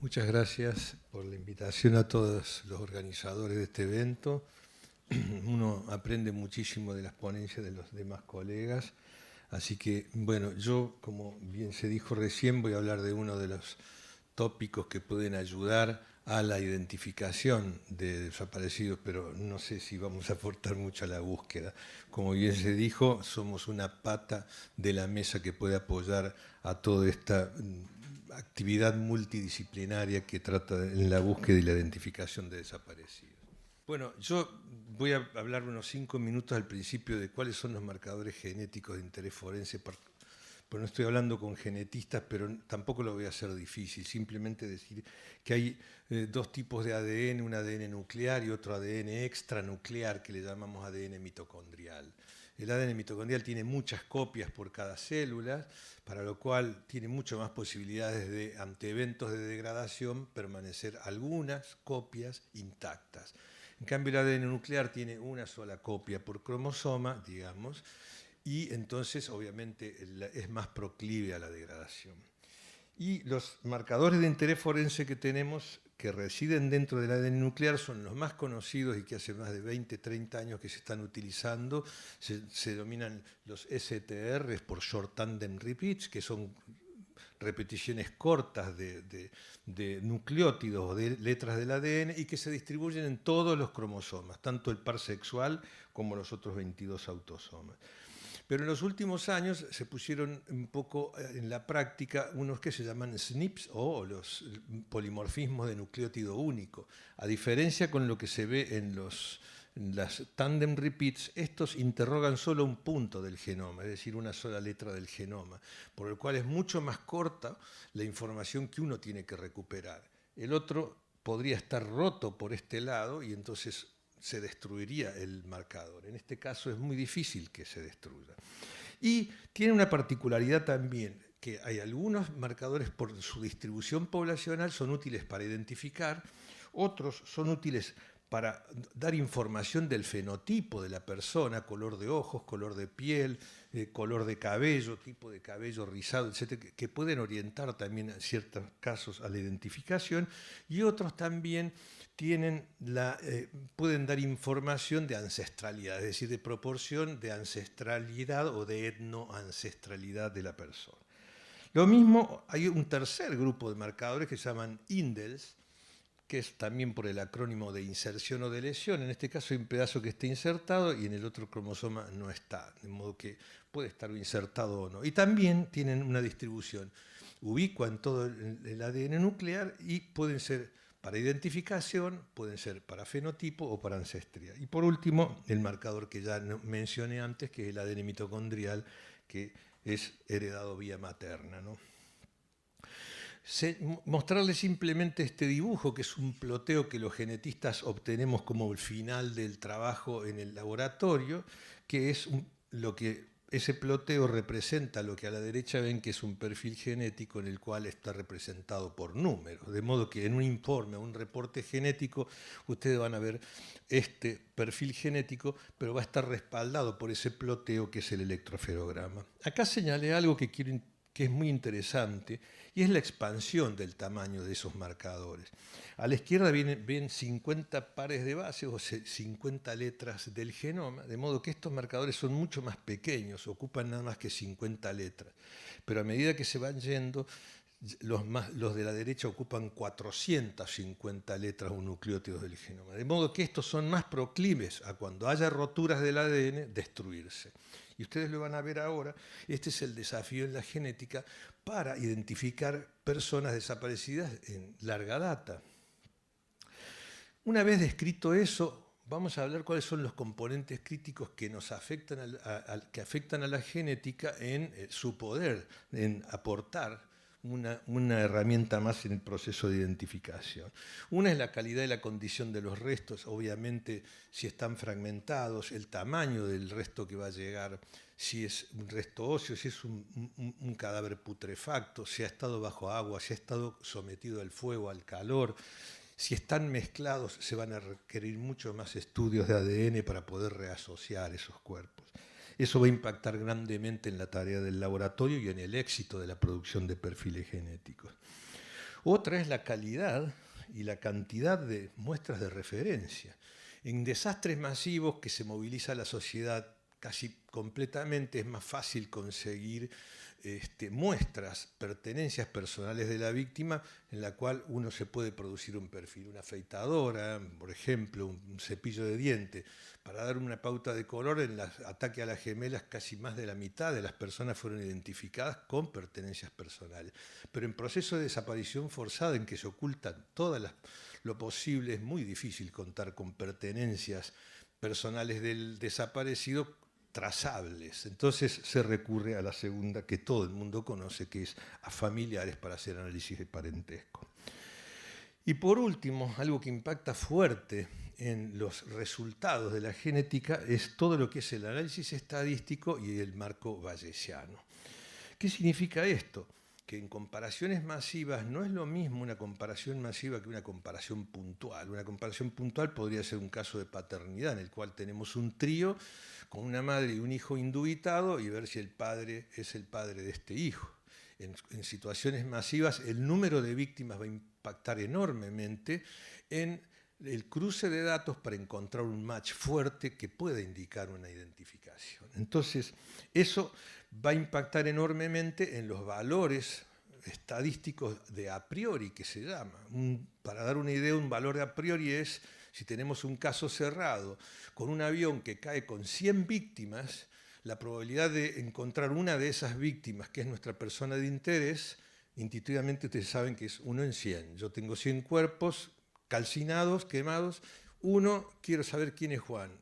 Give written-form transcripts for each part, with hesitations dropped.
Muchas gracias por la invitación a todos los organizadores de este evento. Uno aprende muchísimo de las ponencias de los demás colegas. Así que, bueno, yo, como bien se dijo recién, voy a hablar de uno de los tópicos que pueden ayudar a la identificación de desaparecidos, pero no sé si vamos a aportar mucho a la búsqueda. Como bien se dijo, somos una pata de la mesa que puede apoyar a toda esta actividad multidisciplinaria que trata en la búsqueda y la identificación de desaparecidos. Bueno, yo voy a hablar unos 5 minutos al principio de cuáles son los marcadores genéticos de interés forense. Pero no estoy hablando con genetistas, pero tampoco lo voy a hacer difícil. Simplemente decir que hay dos tipos de ADN, un ADN nuclear y otro ADN extranuclear que le llamamos ADN mitocondrial. El ADN mitocondrial tiene muchas copias por cada célula, para lo cual tiene mucho más posibilidades de, ante eventos de degradación, permanecer algunas copias intactas. En cambio, el ADN nuclear tiene una sola copia por cromosoma, digamos, y entonces obviamente es más proclive a la degradación. Y los marcadores de interés forense que tenemos, que residen dentro del ADN nuclear, son los más conocidos y que hace más de 20, 30 años que se están utilizando. Se denominan los STRs por Short Tandem Repeats, que son repeticiones cortas de nucleótidos o de letras del ADN y que se distribuyen en todos los cromosomas, tanto el par sexual como los otros 22 autosomas. Pero en los últimos años se pusieron un poco en la práctica unos que se llaman SNPs o los polimorfismos de nucleótido único. A diferencia con lo que se ve en las tandem repeats, estos interrogan solo un punto del genoma, es decir, una sola letra del genoma, por lo cual es mucho más corta la información que uno tiene que recuperar. El otro podría estar roto por este lado y entonces se destruiría el marcador. En este caso es muy difícil que se destruya. Y tiene una particularidad también, que hay algunos marcadores por su distribución poblacional son útiles para identificar, otros son útiles para dar información del fenotipo de la persona, color de ojos, color de piel, color de cabello, tipo de cabello rizado, etcétera, que pueden orientar también en ciertos casos a la identificación, y otros también pueden dar información de ancestralidad, es decir, de proporción de ancestralidad o de etnoancestralidad de la persona. Lo mismo, hay un tercer grupo de marcadores que se llaman indels, que es también por el acrónimo de inserción o de lesión. En este caso hay un pedazo que está insertado y en el otro cromosoma no está, de modo que puede estar insertado o no. Y también tienen una distribución ubicua en todo el ADN nuclear y pueden ser para identificación, pueden ser para fenotipo o para ancestría. Y por último, el marcador que ya mencioné antes, que es el ADN mitocondrial, que es heredado vía materna, ¿no? Mostrarles simplemente este dibujo, que es un ploteo que los genetistas obtenemos como el final del trabajo en el laboratorio, que es lo que ese ploteo representa lo que a la derecha ven que es un perfil genético en el cual está representado por números. De modo que en un informe o un reporte genético ustedes van a ver este perfil genético, pero va a estar respaldado por ese ploteo que es el electroferograma. Acá señalé algo que es muy interesante, y es la expansión del tamaño de esos marcadores. A la izquierda ven 50 pares de bases o 50 letras del genoma, de modo que estos marcadores son mucho más pequeños, ocupan nada más que 50 letras. Pero a medida que se van yendo, los de la derecha ocupan 450 letras o nucleótidos del genoma. De modo que estos son más proclives a cuando haya roturas del ADN, destruirse. Y ustedes lo van a ver ahora, este es el desafío en la genética para identificar personas desaparecidas en larga data. Una vez descrito eso, vamos a hablar cuáles son los componentes críticos que nos afectan a la genética en su poder, en aportar una herramienta más en el proceso de identificación. Una es la calidad y la condición de los restos, obviamente si están fragmentados, el tamaño del resto que va a llegar, si es un resto óseo, si es un cadáver putrefacto, si ha estado bajo agua, si ha estado sometido al fuego, al calor. Si están mezclados, se van a requerir mucho más estudios de ADN para poder reasociar esos cuerpos. Eso va a impactar grandemente en la tarea del laboratorio y en el éxito de la producción de perfiles genéticos. Otra es la calidad y la cantidad de muestras de referencia. En desastres masivos que se moviliza la sociedad casi completamente, es más fácil conseguir muestras, pertenencias personales de la víctima, en la cual uno se puede producir un perfil. Una afeitadora, por ejemplo, un cepillo de diente. Para dar una pauta de color, en el ataque a las gemelas casi más de la mitad de las personas fueron identificadas con pertenencias personales. Pero en proceso de desaparición forzada, en que se ocultan lo posible, es muy difícil contar con pertenencias personales del desaparecido trazables. Entonces se recurre a la segunda, que todo el mundo conoce, que es a familiares para hacer análisis de parentesco. Y por último, algo que impacta fuerte en los resultados de la genética es todo lo que es el análisis estadístico y el marco bayesiano. ¿Qué significa esto? Que en comparaciones masivas no es lo mismo una comparación masiva que una comparación puntual. Una comparación puntual podría ser un caso de paternidad en el cual tenemos un trío con una madre y un hijo indubitado y ver si el padre es el padre de este hijo. En situaciones masivas el número de víctimas va a impactar enormemente en el cruce de datos para encontrar un match fuerte que pueda indicar una identificación. Entonces, eso va a impactar enormemente en los valores estadísticos de a priori, que se llama. Para dar una idea, un valor de a priori es, si tenemos un caso cerrado con un avión que cae con 100 víctimas, la probabilidad de encontrar una de esas víctimas, que es nuestra persona de interés, intuitivamente ustedes saben que es 1 en 100. Yo tengo 100 cuerpos calcinados, quemados, quiero saber quién es Juan.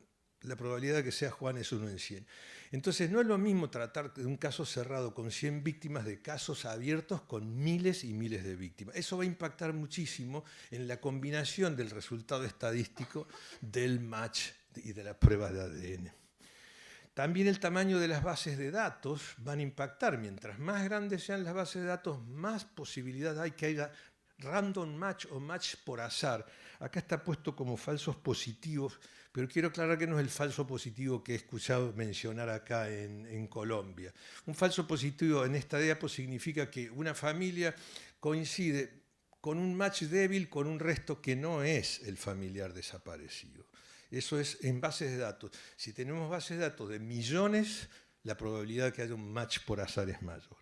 La probabilidad de que sea Juan es 1 en 100. Entonces no es lo mismo tratar de un caso cerrado con 100 víctimas de casos abiertos con miles y miles de víctimas. Eso va a impactar muchísimo en la combinación del resultado estadístico del match y de las pruebas de ADN. También el tamaño de las bases de datos van a impactar. Mientras más grandes sean las bases de datos, más posibilidad hay que haya random match o match por azar. Acá está puesto como falsos positivos, pero quiero aclarar que no es el falso positivo que he escuchado mencionar acá en Colombia. Un falso positivo en esta diapo significa que una familia coincide con un match débil con un resto que no es el familiar desaparecido. Eso es en bases de datos. Si tenemos bases de datos de millones, la probabilidad de que haya un match por azar es mayor.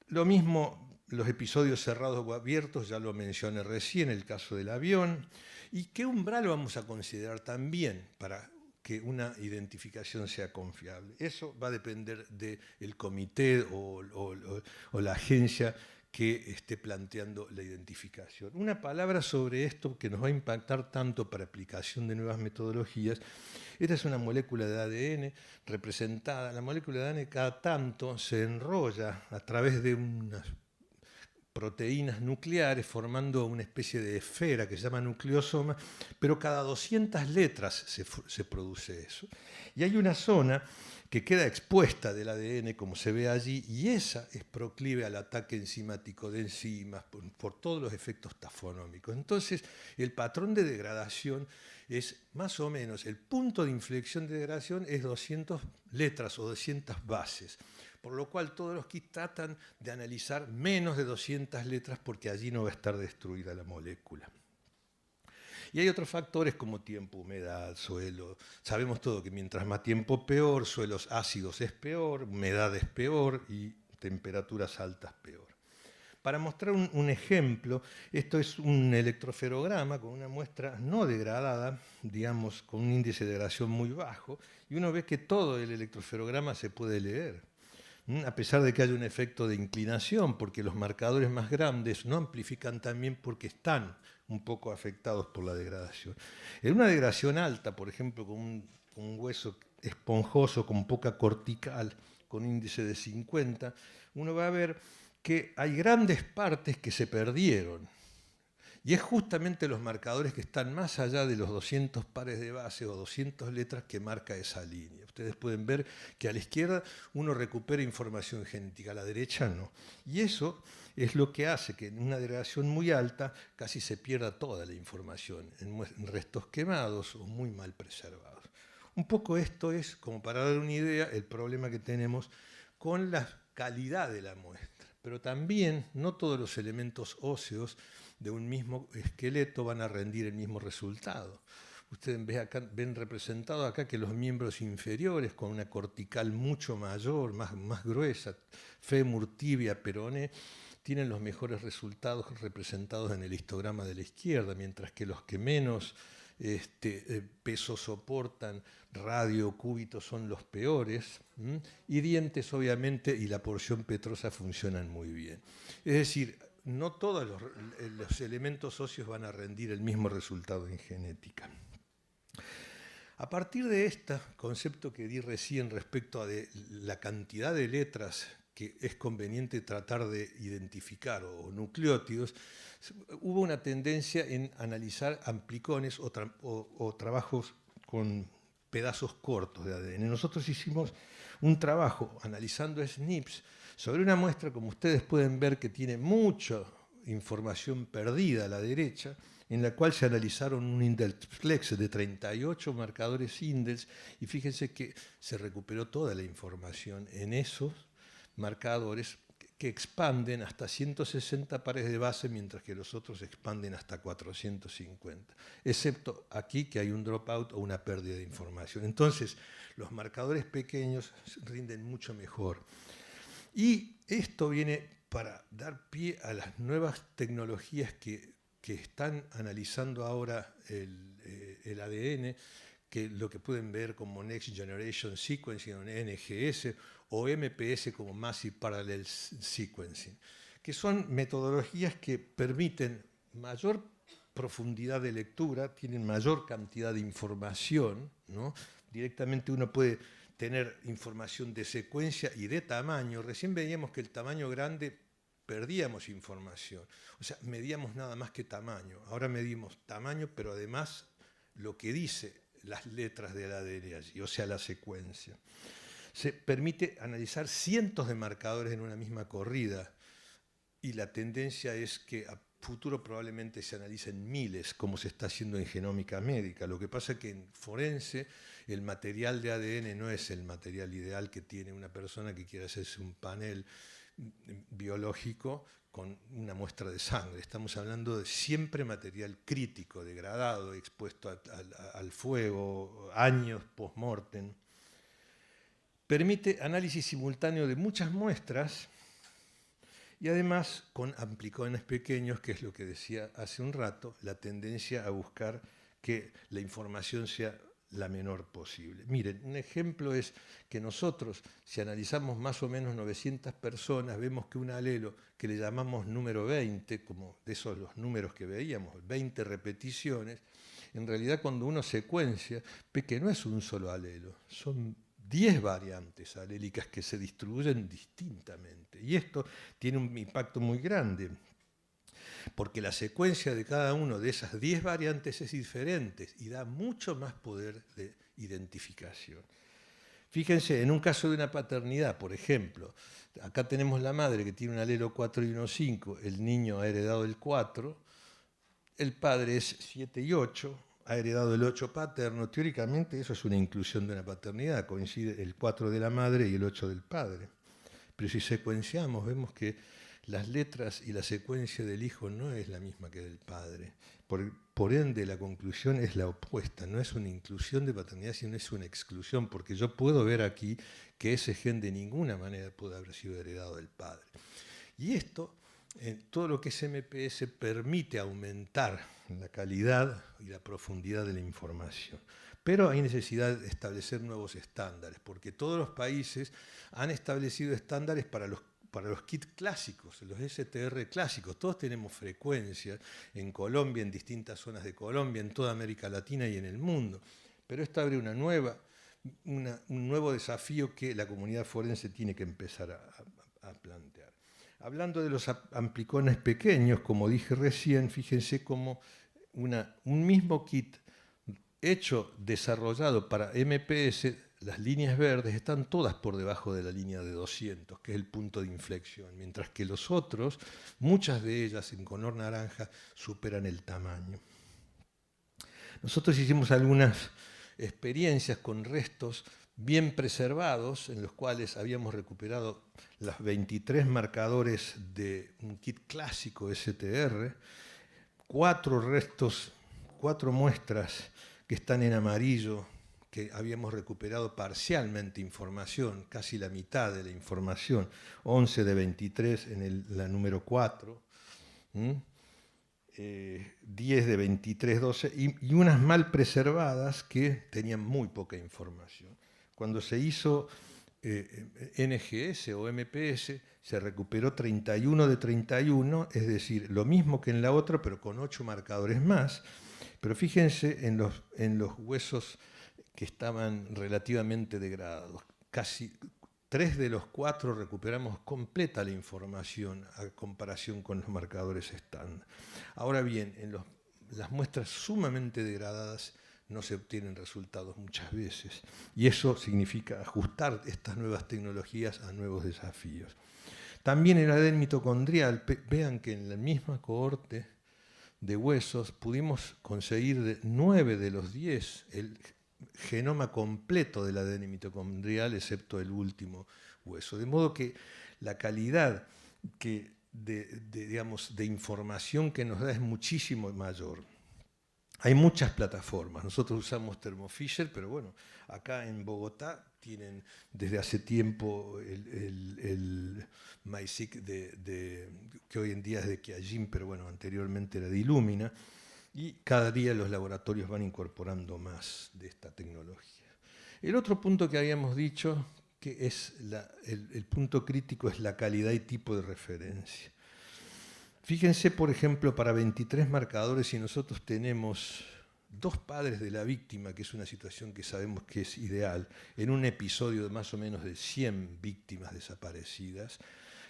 Lo mismo los episodios cerrados o abiertos, ya lo mencioné recién, el caso del avión. ¿Y qué umbral vamos a considerar también para que una identificación sea confiable? Eso va a depender del comité o la agencia que esté planteando la identificación. Una palabra sobre esto que nos va a impactar tanto para aplicación de nuevas metodologías. Esta es una molécula de ADN representada. La molécula de ADN cada tanto se enrolla a través de unas proteínas nucleares formando una especie de esfera que se llama nucleosoma, pero cada 200 letras se produce eso. Y hay una zona que queda expuesta del ADN, como se ve allí, y esa es proclive al ataque enzimático de enzimas por todos los efectos tafonómicos. Entonces, el patrón de degradación es más o menos, el punto de inflexión de degradación es 200 letras o 200 bases, por lo cual todos los kits tratan de analizar menos de 200 letras porque allí no va a estar destruida la molécula. Y hay otros factores como tiempo, humedad, suelo. Sabemos todo que mientras más tiempo peor, suelos ácidos es peor, humedad es peor y temperaturas altas peor. Para mostrar un ejemplo, esto es un electroferograma con una muestra no degradada, digamos, con un índice de degradación muy bajo, y uno ve que todo el electroferograma se puede leer, a pesar de que haya un efecto de inclinación, porque los marcadores más grandes no amplifican también porque están un poco afectados por la degradación. En una degradación alta, por ejemplo, con un hueso esponjoso con poca cortical, con índice de 50, uno va a ver que hay grandes partes que se perdieron. Y es justamente los marcadores que están más allá de los 200 pares de base o 200 letras que marca esa línea. Ustedes pueden ver que a la izquierda uno recupera información genética, a la derecha no. Y eso es lo que hace que en una degradación muy alta casi se pierda toda la información en restos quemados o muy mal preservados. Un poco esto es, como para dar una idea, el problema que tenemos con la calidad de la muestra. pero también no todos los elementos óseos de un mismo esqueleto van a rendir el mismo resultado. Ustedes ven representado acá que los miembros inferiores, con una cortical mucho mayor, más gruesa, fémur, tibia, peroné, tienen los mejores resultados representados en el histograma de la izquierda, mientras que los que menos peso soportan, radio, cúbito, son los peores, y dientes, obviamente, y la porción petrosa funcionan muy bien. Es decir, no todos los elementos óseos van a rendir el mismo resultado en genética. A partir de este concepto que di recién respecto a la cantidad de letras que es conveniente tratar de identificar o nucleótidos, hubo una tendencia en analizar amplicones o trabajos con pedazos cortos de ADN. Nosotros hicimos un trabajo analizando SNPs sobre una muestra, como ustedes pueden ver, que tiene mucha información perdida a la derecha, en la cual se analizaron un indexplex de 38 marcadores indels, y fíjense que se recuperó toda la información en esos marcadores que expanden hasta 160 pares de base, mientras que los otros expanden hasta 450, excepto aquí que hay un dropout o una pérdida de información. Entonces, los marcadores pequeños rinden mucho mejor. Y esto viene para dar pie a las nuevas tecnologías que están analizando ahora el ADN, que lo que pueden ver como Next Generation Sequencing o NGS o MPS como Massive Parallel Sequencing, que son metodologías que permiten mayor profundidad de lectura, tienen mayor cantidad de información, ¿no? Directamente uno puede tener información de secuencia y de tamaño. Recién veíamos que el tamaño grande perdíamos información, o sea, medíamos nada más que tamaño. Ahora medimos tamaño, pero además lo que dice las letras del ADN allí, o sea, la secuencia. Se permite analizar cientos de marcadores en una misma corrida, y la tendencia es que a futuro probablemente se analicen miles, como se está haciendo en genómica médica. Lo que pasa es que en forense el material de ADN no es el material ideal que tiene una persona que quiere hacerse un panel biológico con una muestra de sangre. Estamos hablando de siempre material crítico, degradado, expuesto al fuego, años post-mortem. Permite análisis simultáneo de muchas muestras y además con amplicones pequeños, que es lo que decía hace un rato, la tendencia a buscar que la información sea la menor posible. Miren, un ejemplo es que nosotros, si analizamos más o menos 900 personas, vemos que un alelo que le llamamos número 20, como de esos los números que veíamos, 20 repeticiones, en realidad cuando uno secuencia, ve que no es un solo alelo, son 10 variantes alélicas que se distribuyen distintamente. Y esto tiene un impacto muy grande, porque la secuencia de cada una de esas 10 variantes es diferente y da mucho más poder de identificación. Fíjense, en un caso de una paternidad, por ejemplo, acá tenemos la madre que tiene un alelo 4 y uno 5, el niño ha heredado el 4, el padre es 7 y 8, ha heredado el 8 paterno. Teóricamente eso es una inclusión de una paternidad, coincide el 4 de la madre y el 8 del padre. Pero si secuenciamos, vemos que las letras y la secuencia del hijo no es la misma que del padre. Por ende, la conclusión es la opuesta. No es una inclusión de paternidad, sino es una exclusión, porque yo puedo ver aquí que ese gen de ninguna manera puede haber sido heredado del padre. Y esto, todo lo que es MPS, permite aumentar la calidad y la profundidad de la información. Pero hay necesidad de establecer nuevos estándares, porque todos los países han establecido estándares para los kits clásicos, los STR clásicos. Todos tenemos frecuencias en Colombia, en distintas zonas de Colombia, en toda América Latina y en el mundo. Pero esto abre un nuevo desafío que la comunidad forense tiene que empezar a plantear. Hablando de los amplicones pequeños, como dije recién, fíjense cómo un mismo kit desarrollado para MPS, las líneas verdes están todas por debajo de la línea de 200, que es el punto de inflexión, mientras que los otros, muchas de ellas en color naranja, superan el tamaño. Nosotros hicimos algunas experiencias con restos bien preservados, en los cuales habíamos recuperado los 23 marcadores de un kit clásico STR, 4 muestras que están en amarillo, que habíamos recuperado parcialmente información, casi la mitad de la información, 11 de 23 en la número 4, 10 de 23, 12, y unas mal preservadas que tenían muy poca información. Cuando se hizo NGS o MPS, se recuperó 31 de 31, es decir, lo mismo que en la otra, pero con 8 marcadores más. Pero fíjense en los huesos que estaban relativamente degradados. Casi 3 de los 4 recuperamos completa la información a comparación con los marcadores estándar. Ahora bien, en las muestras sumamente degradadas no se obtienen resultados muchas veces. Y eso significa ajustar estas nuevas tecnologías a nuevos desafíos. También el ADN mitocondrial, vean que en la misma cohorte de huesos pudimos conseguir 9 de los 10 el genoma completo del ADN mitocondrial, excepto el último hueso. De modo que la calidad de información que nos da es muchísimo mayor. Hay muchas plataformas. Nosotros usamos Thermo Fisher, pero bueno, acá en Bogotá tienen desde hace tiempo el MySeq que hoy en día es de Kiajin, pero bueno, anteriormente era de Illumina. Y cada día los laboratorios van incorporando más de esta tecnología. El otro punto que habíamos dicho, que es el punto crítico, es la calidad y tipo de referencia. Fíjense, por ejemplo, para 23 marcadores, si nosotros tenemos 2 padres de la víctima, que es una situación que sabemos que es ideal, en un episodio de más o menos de 100 víctimas desaparecidas,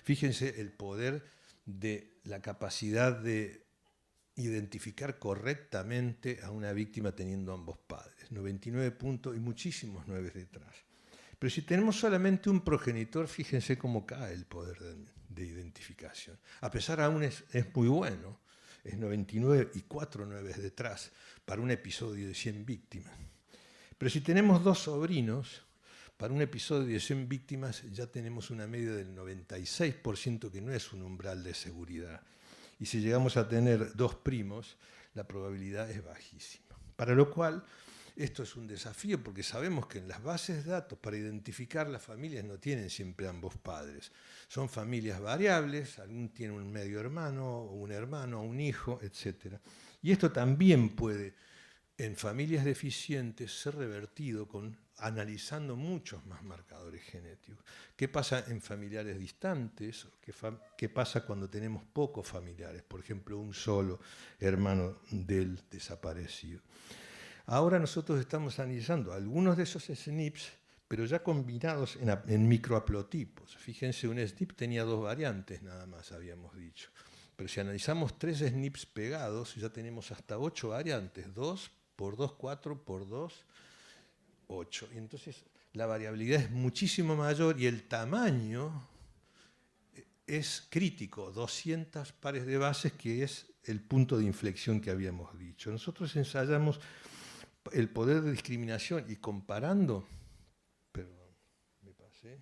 fíjense el poder de la capacidad de identificar correctamente a una víctima teniendo ambos padres. 99 puntos y muchísimos 9 detrás. Pero si tenemos solamente un progenitor, fíjense cómo cae el poder de identificación. A pesar aún es muy bueno, es 99 y 4 9 detrás para un episodio de 100 víctimas. Pero si tenemos 2 sobrinos, para un episodio de 100 víctimas ya tenemos una media del 96%, que no es un umbral de seguridad. Y si llegamos a tener 2 primos, la probabilidad es bajísima. Para lo cual, esto es un desafío, porque sabemos que en las bases de datos para identificar las familias no tienen siempre ambos padres. Son familias variables, algún tiene un medio hermano, un hijo, etc. Y esto también puede, en familias deficientes, ser revertido analizando muchos más marcadores genéticos. ¿Qué pasa en familiares distantes? ¿Qué pasa cuando tenemos pocos familiares? Por ejemplo, un solo hermano del desaparecido. Ahora nosotros estamos analizando algunos de esos SNPs, pero ya combinados en microhaplotipos. Fíjense, un SNP tenía 2 variantes nada más, habíamos dicho. Pero si analizamos 3 SNPs pegados, ya tenemos hasta 8 variantes. 2 por 2, 4 por 2, 8. Y entonces la variabilidad es muchísimo mayor y el tamaño es crítico, 200 pares de bases, que es el punto de inflexión que habíamos dicho. Nosotros ensayamos el poder de discriminación y comparando, perdón, me pasé,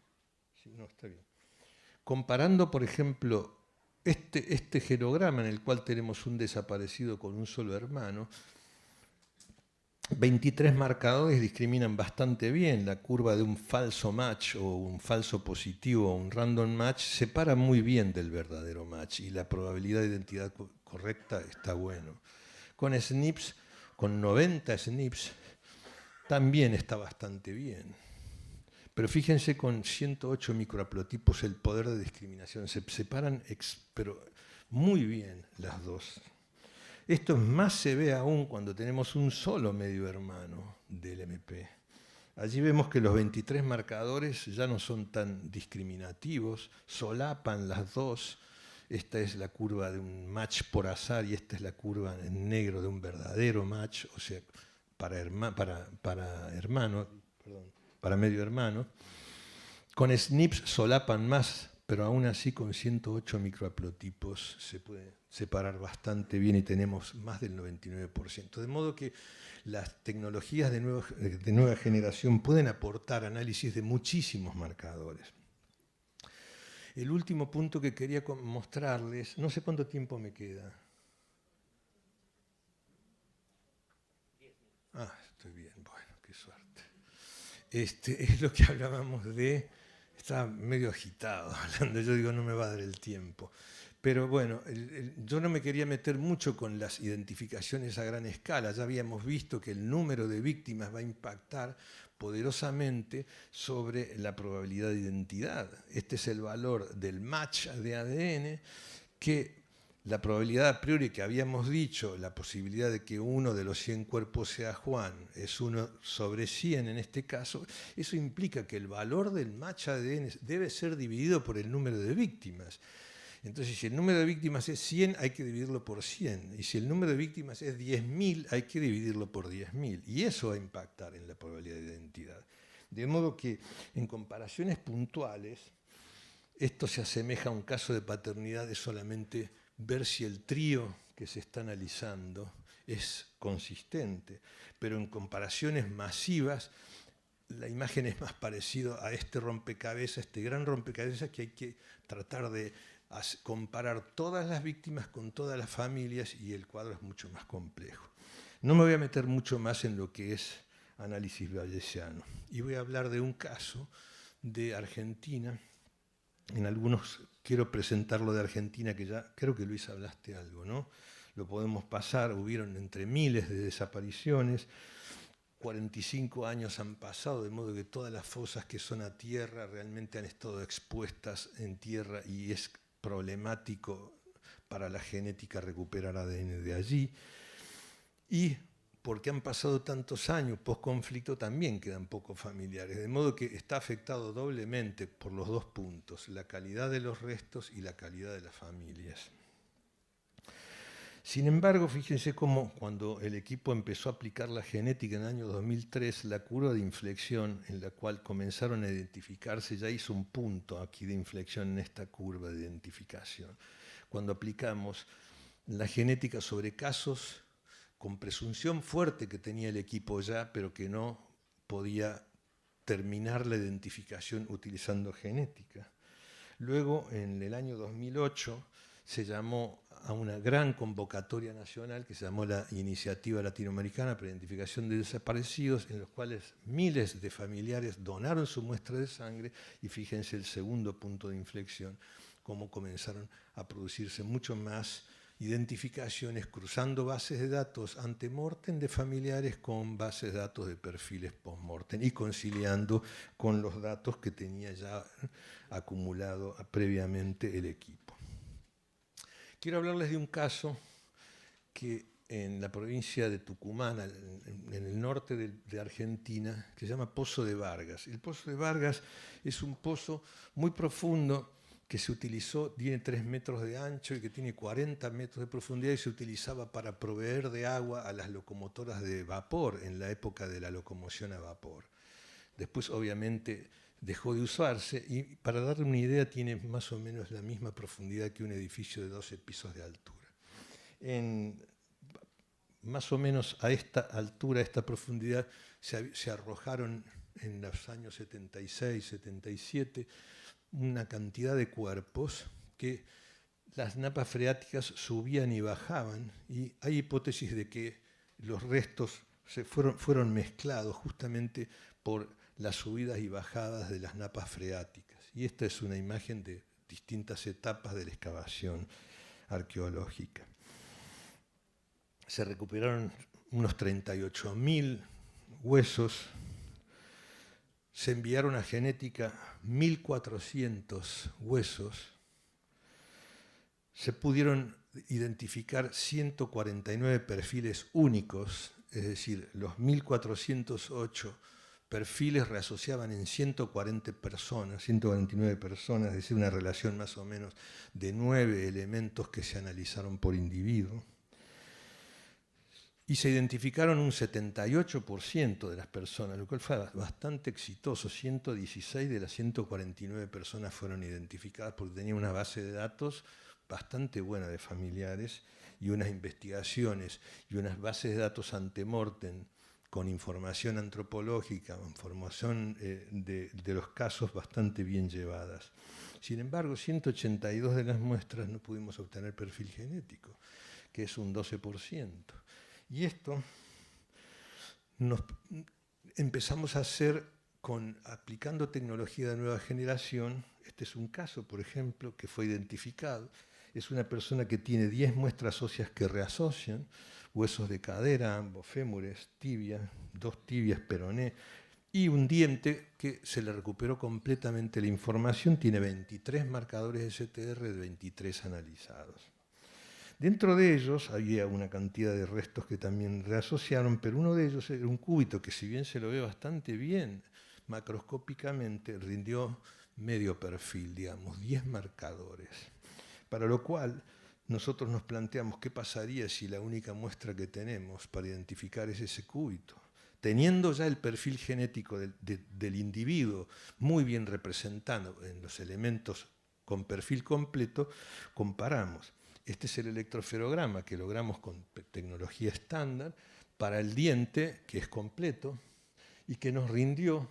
sí, no, está bien. Comparando, por ejemplo, este genograma en el cual tenemos un desaparecido con un solo hermano, 23 marcadores discriminan bastante bien. La curva de un falso match o un falso positivo o un random match separa muy bien del verdadero match y la probabilidad de identidad correcta está bueno. Con SNPs, con 90 SNPs, también está bastante bien. Pero fíjense, con 108 microhaplotipos el poder de discriminación se separan pero muy bien las dos. Esto más se ve aún cuando tenemos un solo medio hermano del MP. Allí vemos que los 23 marcadores ya no son tan discriminativos, solapan las dos. Esta es la curva de un match por azar y esta es la curva en negro de un verdadero match, o sea, para medio hermano. Con SNPs solapan más pero aún así con 108 microhaplotipos se puede separar bastante bien y tenemos más del 99%. De modo que las tecnologías de nueva generación pueden aportar análisis de muchísimos marcadores. El último punto que quería mostrarles, no sé cuánto tiempo me queda. Ah, estoy bien, bueno, qué suerte. Es lo que hablábamos de, estaba medio agitado hablando, yo digo no me va a dar el tiempo. Pero bueno, yo no me quería meter mucho con las identificaciones a gran escala, ya habíamos visto que el número de víctimas va a impactar poderosamente sobre la probabilidad de identidad. Este es el valor del match de ADN que la probabilidad a priori que habíamos dicho, la posibilidad de que uno de los 100 cuerpos sea Juan, es 1 sobre 100 en este caso, eso implica que el valor del match ADN debe ser dividido por el número de víctimas. Entonces, si el número de víctimas es 100, hay que dividirlo por 100. Y si el número de víctimas es 10.000, hay que dividirlo por 10.000. Y eso va a impactar en la probabilidad de identidad. De modo que, en comparaciones puntuales, esto se asemeja a un caso de paternidad de solamente ver si el trío que se está analizando es consistente. Pero en comparaciones masivas, la imagen es más parecida a este rompecabezas, este gran rompecabezas que hay que tratar de comparar todas las víctimas con todas las familias y el cuadro es mucho más complejo. No me voy a meter mucho más en lo que es análisis bayesiano y voy a hablar de un caso de Argentina. En algunos quiero presentar lo de Argentina, que ya creo que Luis hablaste algo, ¿no? Lo podemos pasar, hubieron entre miles de desapariciones, 45 años han pasado, de modo que todas las fosas que son a tierra realmente han estado expuestas en tierra y es problemático para la genética recuperar ADN de allí. Y porque han pasado tantos años post-conflicto también quedan pocos familiares, de modo que está afectado doblemente por los dos puntos, la calidad de los restos y la calidad de las familias. Sin embargo, fíjense cómo cuando el equipo empezó a aplicar la genética en el año 2003, la curva de inflexión en la cual comenzaron a identificarse ya hizo un punto aquí de inflexión en esta curva de identificación. Cuando aplicamos la genética sobre casos con presunción fuerte que tenía el equipo ya, pero que no podía terminar la identificación utilizando genética. Luego, en el año 2008, se llamó a una gran convocatoria nacional que se llamó la Iniciativa Latinoamericana para la Identificación de Desaparecidos, en los cuales miles de familiares donaron su muestra de sangre y fíjense el segundo punto de inflexión, cómo comenzaron a producirse mucho más identificaciones cruzando bases de datos ante-mortem de familiares con bases de datos de perfiles post-mortem y conciliando con los datos que tenía ya acumulado previamente el equipo. Quiero hablarles de un caso que en la provincia de Tucumán, en el norte de Argentina, que se llama Pozo de Vargas. El Pozo de Vargas es un pozo muy profundo que se utilizó, tiene 3 metros de ancho y que tiene 40 metros de profundidad y se utilizaba para proveer de agua a las locomotoras de vapor en la época de la locomoción a vapor. Después, obviamente, dejó de usarse y, para darle una idea, tiene más o menos la misma profundidad que un edificio de 12 pisos de altura. Más o menos a esta altura, a esta profundidad, se arrojaron en los años 76, 77, una cantidad de cuerpos que las napas freáticas subían y bajaban, y hay hipótesis de que los restos fueron mezclados justamente por las subidas y bajadas de las napas freáticas. Y esta es una imagen de distintas etapas de la excavación arqueológica. Se recuperaron unos 38.000 huesos, se enviaron a genética 1.400 huesos, se pudieron identificar 149 perfiles únicos, es decir, los 1.408 perfiles reasociaban en 140 personas, 149 personas, es decir, una relación más o menos de 9 elementos que se analizaron por individuo. Y se identificaron un 78% de las personas, lo cual fue bastante exitoso. 116 de las 149 personas fueron identificadas porque tenían una base de datos bastante buena de familiares y unas investigaciones y unas bases de datos ante-mortem con información antropológica, información de los casos bastante bien llevadas. Sin embargo, 182 de las muestras no pudimos obtener perfil genético, que es un 12%. Y esto nos empezamos a hacer aplicando tecnología de nueva generación. Este es un caso, por ejemplo, que fue identificado. Es una persona que tiene 10 muestras óseas que reasocian, huesos de cadera, ambos fémures, tibia, 2 tibias, peroné, y un diente que se le recuperó completamente la información. Tiene 23 marcadores de STR de 23 analizados. Dentro de ellos había una cantidad de restos que también reasociaron, pero uno de ellos era un cúbito que, si bien se lo ve bastante bien macroscópicamente, rindió medio perfil, digamos, 10 marcadores. Para lo cual nosotros nos planteamos qué pasaría si la única muestra que tenemos para identificar es ese cúbito. Teniendo ya el perfil genético del individuo muy bien representado en los elementos con perfil completo, comparamos. Este es el electroferograma que logramos con tecnología estándar para el diente, que es completo, y que nos rindió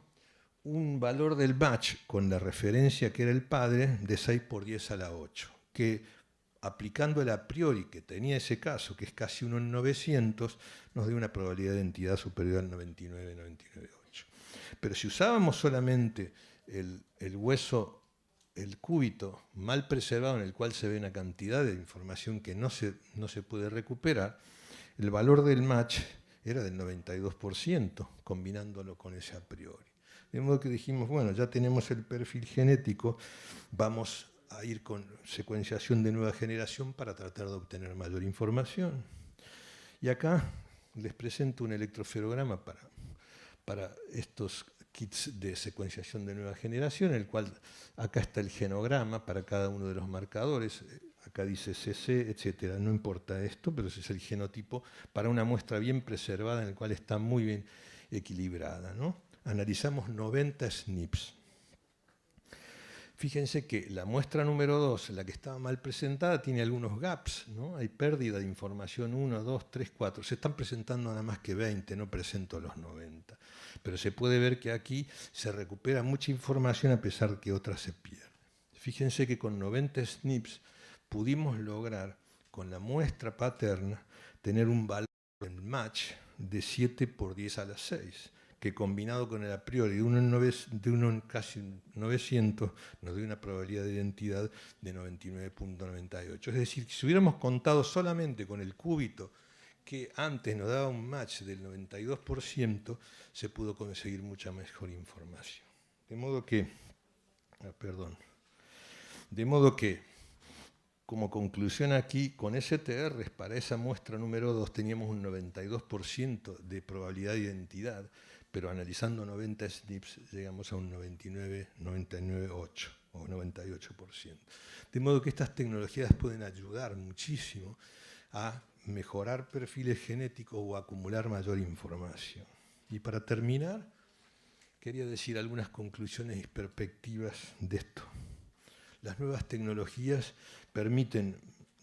un valor del match con la referencia que era el padre de 6 por 10 a la 8, que aplicando el a priori que tenía ese caso, que es casi 1 en 900, nos dio una probabilidad de identidad superior al 99,99,8. Pero si usábamos solamente el hueso, el cúbito mal preservado, en el cual se ve una cantidad de información que no se puede recuperar, el valor del match era del 92%, combinándolo con ese a priori. De modo que dijimos, bueno, ya tenemos el perfil genético, vamos a ir con secuenciación de nueva generación para tratar de obtener mayor información. Y acá les presento un electroferograma para estos kits de secuenciación de nueva generación, en el cual acá está el genograma para cada uno de los marcadores, acá dice CC, etcétera, no importa esto, pero ese es el genotipo para una muestra bien preservada, en el cual está muy bien equilibrada, ¿no? Analizamos 90 SNPs. Fíjense que la muestra número 2, la que estaba mal presentada, tiene algunos gaps, ¿no? Hay pérdida de información 1, 2, 3, 4. Se están presentando nada más que 20, no presento los 90. Pero se puede ver que aquí se recupera mucha información a pesar de que otra se pierde. Fíjense que con 90 SNPs pudimos lograr, con la muestra paterna, tener un valor en match de 7 por 10 a la 6. Que combinado con el a priori de uno en casi 900 nos dio una probabilidad de identidad de 99,98. Es decir, que si hubiéramos contado solamente con el cúbito, que antes nos daba un match del 92%, se pudo conseguir mucha mejor información. De modo que, como conclusión aquí, con STRs para esa muestra número 2 teníamos un 92% de probabilidad de identidad, pero analizando 90 SNPs llegamos a un 99,8 o 98%. De modo que estas tecnologías pueden ayudar muchísimo a mejorar perfiles genéticos o acumular mayor información. Y para terminar, quería decir algunas conclusiones y perspectivas de esto. Las nuevas tecnologías permiten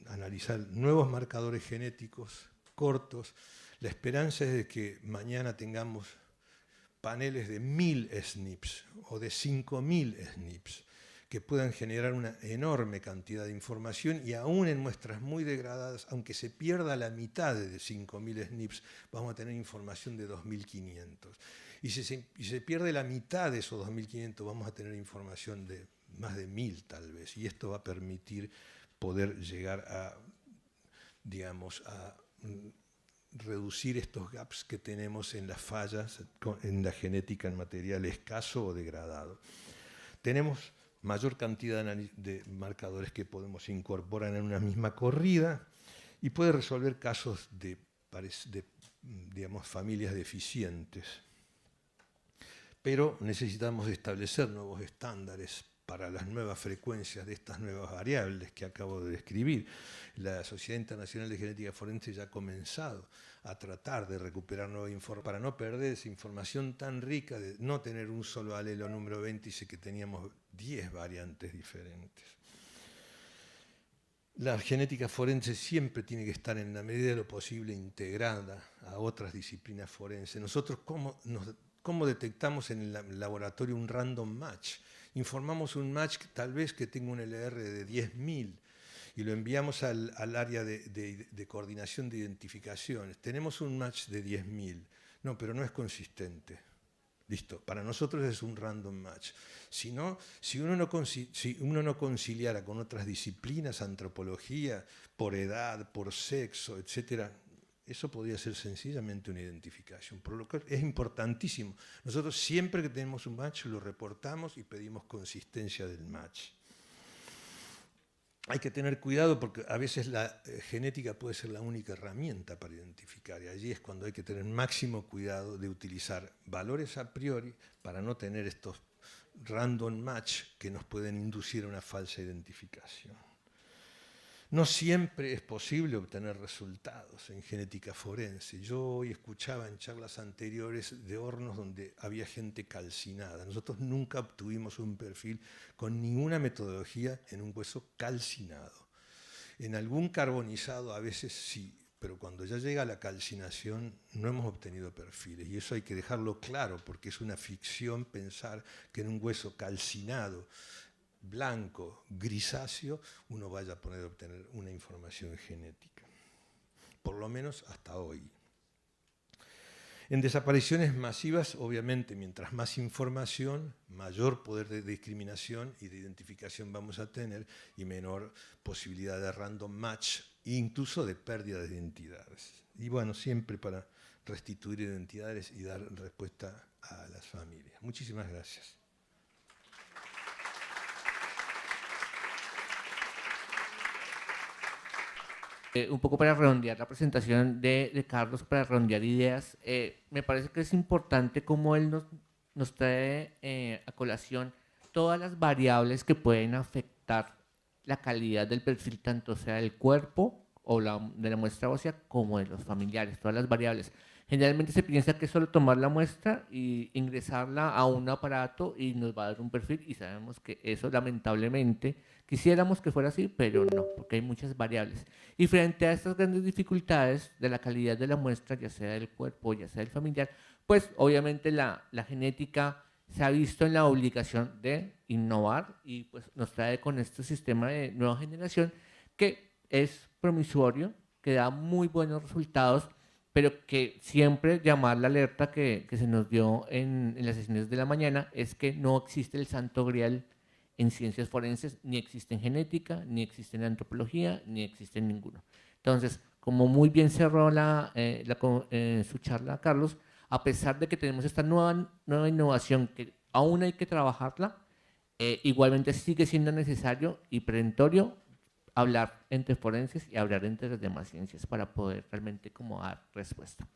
analizar nuevos marcadores genéticos cortos. La esperanza es de que mañana tengamos paneles de 1000 SNPs o de 5000 SNPs que puedan generar una enorme cantidad de información, y aún en muestras muy degradadas, aunque se pierda la mitad de 5000 SNPs, vamos a tener información de 2500. Y si se pierde la mitad de esos 2500, vamos a tener información de más de 1000 tal vez, y esto va a permitir poder llegar a, digamos, a reducir estos gaps que tenemos en las fallas en la genética en material escaso o degradado. Tenemos mayor cantidad de marcadores que podemos incorporar en una misma corrida y puede resolver casos de digamos, familias deficientes. Pero necesitamos establecer nuevos estándares para las nuevas frecuencias de estas nuevas variables que acabo de describir. La Sociedad Internacional de Genética Forense ya ha comenzado a tratar de recuperar nueva información para no perder esa información tan rica, de no tener un solo alelo número 20, y que teníamos 10 variantes diferentes. La genética forense siempre tiene que estar en la medida de lo posible integrada a otras disciplinas forenses. Nosotros, ¿cómo detectamos en el laboratorio un random match? Informamos un match tal vez que tenga un LR de 10.000 y lo enviamos al área de coordinación de identificaciones. Tenemos un match de 10.000, no, pero no es consistente. Listo, para nosotros es un random match. Si uno no conciliara con otras disciplinas, antropología, por edad, por sexo, etc., eso podría ser sencillamente una identificación. Por lo que es importantísimo. Nosotros siempre que tenemos un match lo reportamos y pedimos consistencia del match. Hay que tener cuidado porque a veces la genética puede ser la única herramienta para identificar, y allí es cuando hay que tener máximo cuidado de utilizar valores a priori para no tener estos random match que nos pueden inducir a una falsa identificación. No siempre es posible obtener resultados en genética forense. Yo hoy escuchaba en charlas anteriores de hornos donde había gente calcinada. Nosotros nunca obtuvimos un perfil con ninguna metodología en un hueso calcinado. En algún carbonizado a veces sí, pero cuando ya llega la calcinación no hemos obtenido perfiles. Y eso hay que dejarlo claro porque es una ficción pensar que en un hueso calcinado, blanco, grisáceo, uno vaya a poder obtener una información genética. Por lo menos hasta hoy. En desapariciones masivas, obviamente, mientras más información, mayor poder de discriminación y de identificación vamos a tener y menor posibilidad de random match, incluso de pérdida de identidades. Y bueno, siempre para restituir identidades y dar respuesta a las familias. Muchísimas gracias. Un poco para redondear la presentación de Carlos, para redondear ideas, me parece que es importante cómo él nos trae a colación todas las variables que pueden afectar la calidad del perfil, tanto sea del cuerpo o de la muestra ósea como de los familiares, todas las variables. Generalmente se piensa que es solo tomar la muestra y ingresarla a un aparato y nos va a dar un perfil, y sabemos que eso lamentablemente quisiéramos que fuera así, pero no, porque hay muchas variables. Y frente a estas grandes dificultades de la calidad de la muestra, ya sea del cuerpo, ya sea del familiar, pues obviamente la genética se ha visto en la obligación de innovar y pues nos trae con este sistema de nueva generación que es promisorio, que da muy buenos resultados, pero que siempre llamar la alerta que se nos dio en las sesiones de la mañana es que no existe el santo grial en ciencias forenses, ni existe en genética, ni existe en antropología, ni existe en ninguno. Entonces, como muy bien cerró su charla Carlos, a pesar de que tenemos esta nueva innovación que aún hay que trabajarla, igualmente sigue siendo necesario y perentorio hablar entre forenses y hablar entre las demás ciencias para poder realmente como dar respuesta.